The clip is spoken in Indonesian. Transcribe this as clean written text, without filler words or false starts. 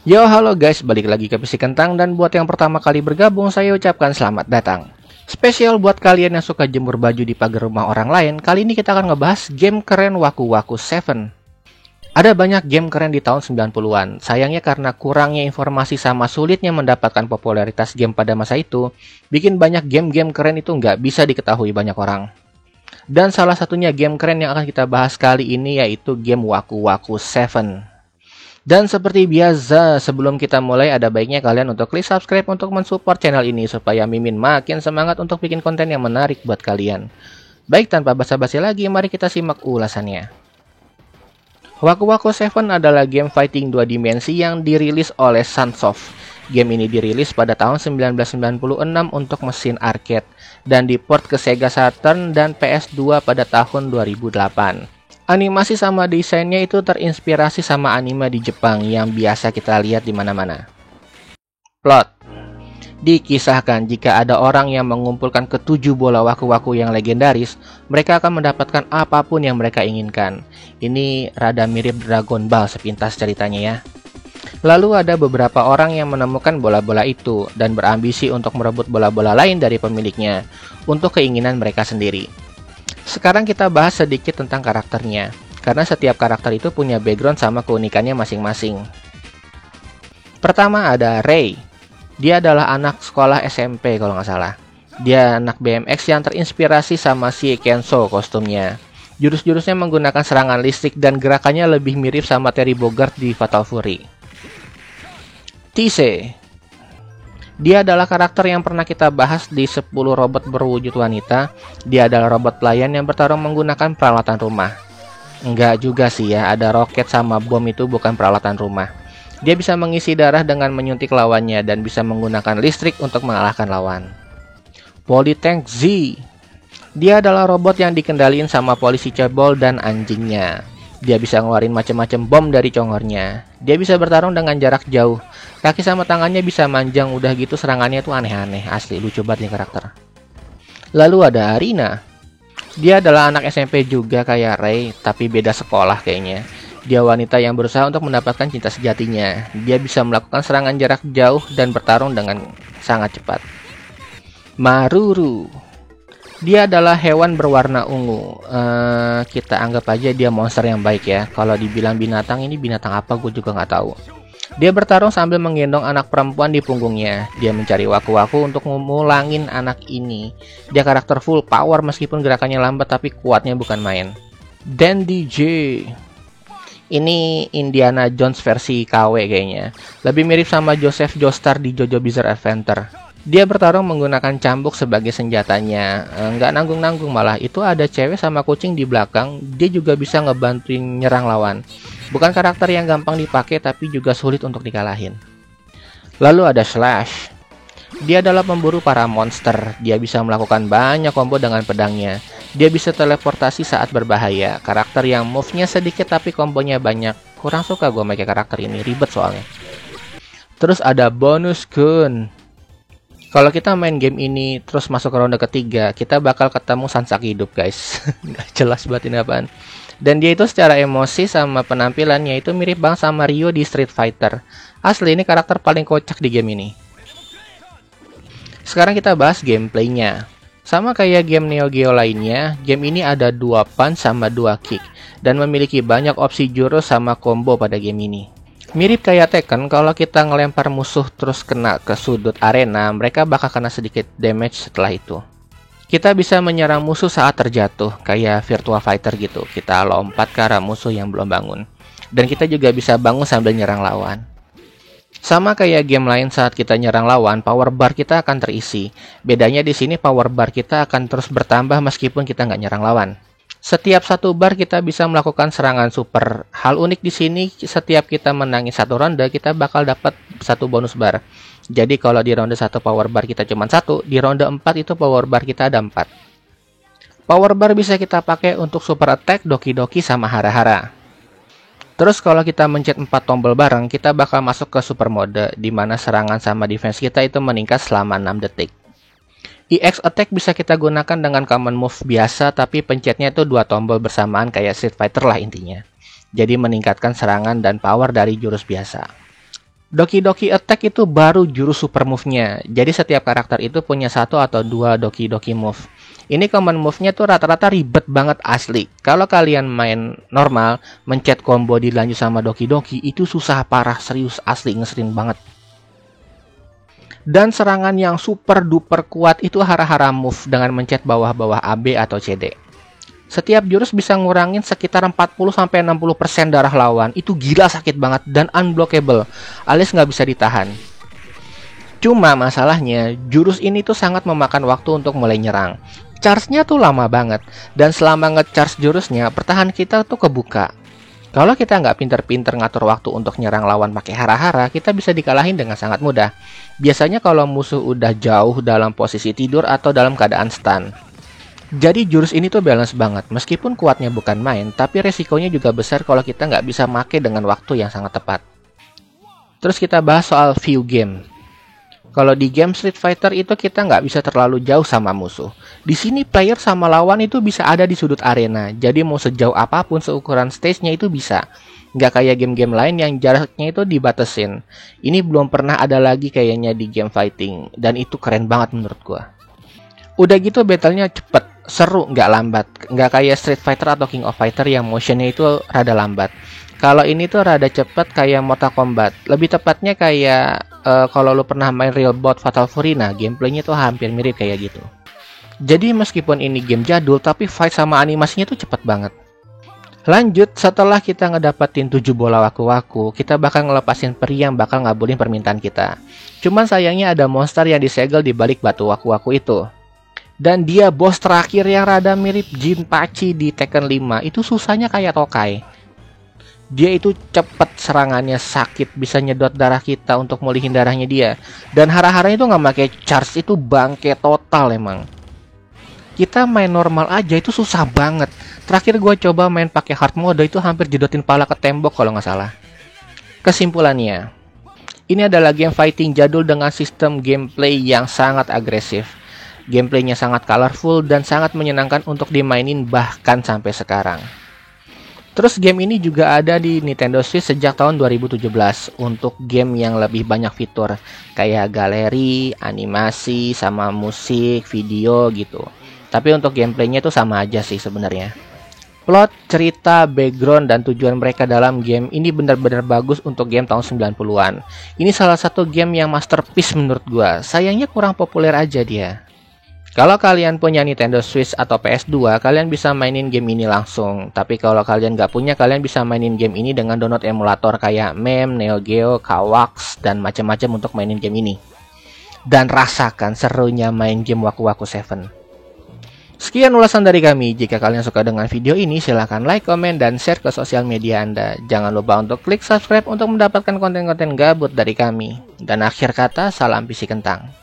Yo, halo guys, balik lagi ke Pisi Kentang dan buat yang pertama kali bergabung, saya ucapkan selamat datang. Spesial buat kalian yang suka jemur baju di pagar rumah orang lain, kali ini kita akan ngebahas game keren Waku Waku 7. Ada banyak game keren di tahun 90-an. Sayangnya karena kurangnya informasi sama sulitnya mendapatkan popularitas game pada masa itu, bikin banyak game-game keren itu nggak bisa diketahui banyak orang. Dan salah satunya game keren yang akan kita bahas kali ini yaitu game Waku Waku 7. Dan seperti biasa, sebelum kita mulai ada baiknya kalian untuk klik subscribe untuk mensupport channel ini supaya Mimin makin semangat untuk bikin konten yang menarik buat kalian. Baik, tanpa basa-basi lagi, mari kita simak ulasannya. Waku Waku 7 adalah game fighting 2 dimensi yang dirilis oleh Sunsoft. Game ini dirilis pada tahun 1996 untuk mesin arcade dan diport ke Sega Saturn dan PS2 pada tahun 2008. Animasi sama desainnya itu terinspirasi sama anime di Jepang yang biasa kita lihat di mana-mana. Plot: dikisahkan jika ada orang yang mengumpulkan ketujuh bola waku-waku yang legendaris, mereka akan mendapatkan apapun yang mereka inginkan. Ini rada mirip Dragon Ball sepintas ceritanya ya. Lalu ada beberapa orang yang menemukan bola-bola itu dan berambisi untuk merebut bola-bola lain dari pemiliknya untuk keinginan mereka sendiri. Sekarang kita bahas sedikit tentang karakternya, karena setiap karakter itu punya background sama keunikannya masing-masing. Pertama ada Ray. Dia adalah anak sekolah SMP kalau nggak salah. Dia anak BMX yang terinspirasi sama si Kenzo kostumnya. Jurus-jurusnya menggunakan serangan listrik dan gerakannya lebih mirip sama Terry Bogard di Fatal Fury. Tise. Dia adalah karakter yang pernah kita bahas di 10 robot berwujud wanita. Dia adalah robot pelayan yang bertarung menggunakan peralatan rumah. Enggak juga sih ya, ada roket sama bom itu bukan peralatan rumah. Dia bisa mengisi darah dengan menyuntik lawannya dan bisa menggunakan listrik untuk mengalahkan lawan. Polytank Z. Dia adalah robot yang dikendaliin sama polisi cebol dan anjingnya. Dia bisa ngeluarin macam-macam bom dari congornya. Dia bisa bertarung dengan jarak jauh. Kaki sama tangannya bisa manjang, udah gitu serangannya tuh aneh-aneh. Asli, lucu banget nih karakter. Lalu ada Arina. Dia adalah anak SMP juga kayak Ray, tapi beda sekolah kayaknya. Dia wanita yang berusaha untuk mendapatkan cinta sejatinya. Dia bisa melakukan serangan jarak jauh dan bertarung dengan sangat cepat. Maruru. Dia adalah hewan berwarna ungu. Kita anggap aja dia monster yang baik ya. Kalau dibilang binatang, ini binatang apa gue juga nggak tahu. Dia bertarung sambil menggendong anak perempuan di punggungnya. Dia mencari waku-waku untuk memulangin anak ini. Dia karakter full power meskipun gerakannya lambat tapi kuatnya bukan main. Dan DJ. Ini Indiana Jones versi KW kayaknya. Lebih mirip sama Joseph Joestar di JoJo Bizarre Adventure. Dia bertarung menggunakan cambuk sebagai senjatanya. Nggak nanggung-nanggung malah. Itu ada cewek sama kucing di belakang. Dia juga bisa ngebantuin nyerang lawan. Bukan karakter yang gampang dipakai tapi juga sulit untuk dikalahin. Lalu ada Slash. Dia adalah pemburu para monster. Dia bisa melakukan banyak combo dengan pedangnya. Dia bisa teleportasi saat berbahaya. Karakter yang move-nya sedikit tapi kombonya banyak. Kurang suka gue pakai karakter ini, ribet soalnya. Terus ada Bonus Kun. Kalau kita main game ini terus masuk ke ronde ketiga, kita bakal ketemu Sansak hidup guys. Nggak jelas buat ini apaan. Dan dia itu secara emosi sama penampilannya itu mirip banget sama Ryo di Street Fighter. Asli ini karakter paling kocak di game ini. Sekarang kita bahas gameplaynya. Sama kayak game Neo Geo lainnya, game ini ada 2 punch sama 2 kick. Dan memiliki banyak opsi jurus sama combo pada game ini. Mirip kayak Tekken, kalau kita ngelempar musuh terus kena ke sudut arena, mereka bakal kena sedikit damage setelah itu. Kita bisa menyerang musuh saat terjatuh, kayak Virtua Fighter gitu. Kita lompat ke arah musuh yang belum bangun. Dan kita juga bisa bangun sambil nyerang lawan. Sama kayak game lain, saat kita nyerang lawan, power bar kita akan terisi. Bedanya di sini power bar kita akan terus bertambah meskipun kita nggak nyerang lawan. Setiap satu bar kita bisa melakukan serangan super. Hal unik di sini, setiap kita menangin satu ronde, kita bakal dapat satu bonus bar. Jadi kalau di ronde 1 power bar kita cuma 1, di ronde 4 itu power bar kita ada 4. Power bar bisa kita pakai untuk super attack, doki-doki, sama hara-hara. Terus kalau kita mencet 4 tombol bareng, kita bakal masuk ke super mode, di mana serangan sama defense kita itu meningkat selama 6 detik. EX Attack bisa kita gunakan dengan common move biasa, tapi pencetnya itu 2 tombol bersamaan kayak Street Fighter lah intinya. Jadi meningkatkan serangan dan power dari jurus biasa. Doki Doki Attack itu baru jurus super move-nya. Jadi setiap karakter itu punya 1 atau 2 Doki Doki move. Ini common move-nya tuh rata-rata ribet banget asli. Kalau kalian main normal, mencet combo dilanjut sama Doki Doki, itu susah parah, serius asli, ngeselin banget. Dan serangan yang super duper kuat itu hara-hara move dengan mencet bawah-bawah AB atau CD. Setiap jurus bisa ngurangin sekitar 40-60% darah lawan. Itu gila sakit banget dan unblockable, alias nggak bisa ditahan. Cuma masalahnya, jurus ini tuh sangat memakan waktu untuk mulai nyerang. Charge-nya tuh lama banget, dan selama nge-charge jurusnya, pertahanan kita tuh kebuka. Kalau kita nggak pinter-pinter ngatur waktu untuk nyerang lawan pakai hara-hara, kita bisa dikalahin dengan sangat mudah. Biasanya kalau musuh udah jauh dalam posisi tidur atau dalam keadaan stun. Jadi jurus ini tuh balance banget, meskipun kuatnya bukan main, tapi resikonya juga besar kalau kita nggak bisa make dengan waktu yang sangat tepat. Terus kita bahas soal view game. Kalau di game Street Fighter itu kita nggak bisa terlalu jauh sama musuh. Di sini player sama lawan itu bisa ada di sudut arena, jadi mau sejauh apapun seukuran stage-nya itu bisa. Nggak kayak game-game lain yang jaraknya itu dibatasin. Ini belum pernah ada lagi kayaknya di game fighting, dan itu keren banget menurut gua. Udah gitu battle-nya cepet, seru, nggak lambat. Nggak kayak Street Fighter atau King of Fighter yang motionnya itu rada lambat. Kalau ini tuh rada cepet kayak Mortal Kombat. Lebih tepatnya kayak kalau lu pernah main Real Bout Fatal Fury, nah gameplaynya tuh hampir mirip kayak gitu. Jadi meskipun ini game jadul, tapi fight sama animasinya tuh cepet banget. Lanjut, setelah kita ngedapetin 7 bola waku-waku, kita bakal ngelepasin peri yang bakal ngabulin permintaan kita. Cuman sayangnya ada monster yang disegel di balik batu waku-waku itu. Dan dia bos terakhir yang rada mirip Jinpachi di Tekken 5. Itu susahnya kayak Tokai. Dia itu cepet serangannya, sakit, bisa nyedot darah kita untuk mulihin darahnya dia. Dan hara-haranya itu nggak pakai charge, itu bangke total emang. Kita main normal aja itu susah banget. Terakhir gue coba main pakai hard mode itu hampir jedotin pala ke tembok kalau nggak salah. Kesimpulannya, ini adalah game fighting jadul dengan sistem gameplay yang sangat agresif. Gameplaynya sangat colorful dan sangat menyenangkan untuk dimainin bahkan sampai sekarang. Terus game ini juga ada di Nintendo Switch sejak tahun 2017 untuk game yang lebih banyak fitur kayak galeri, animasi, sama musik, video gitu. Tapi untuk gameplaynya itu sama aja sih sebenarnya. Plot, cerita, background, dan tujuan mereka dalam game ini benar-benar bagus untuk game tahun 90-an. Ini salah satu game yang masterpiece menurut gua. Sayangnya kurang populer aja dia. Kalau kalian punya Nintendo Switch atau PS2, kalian bisa mainin game ini langsung. Tapi kalau kalian nggak punya, kalian bisa mainin game ini dengan download emulator kayak MEM, Neo Geo, Kawax, dan macam-macam untuk mainin game ini. Dan rasakan serunya main game Waku Waku 7. Sekian ulasan dari kami. Jika kalian suka dengan video ini, silahkan like, komen, dan share ke sosial media Anda. Jangan lupa untuk klik subscribe untuk mendapatkan konten-konten gabut dari kami. Dan akhir kata, salam PC Kentang.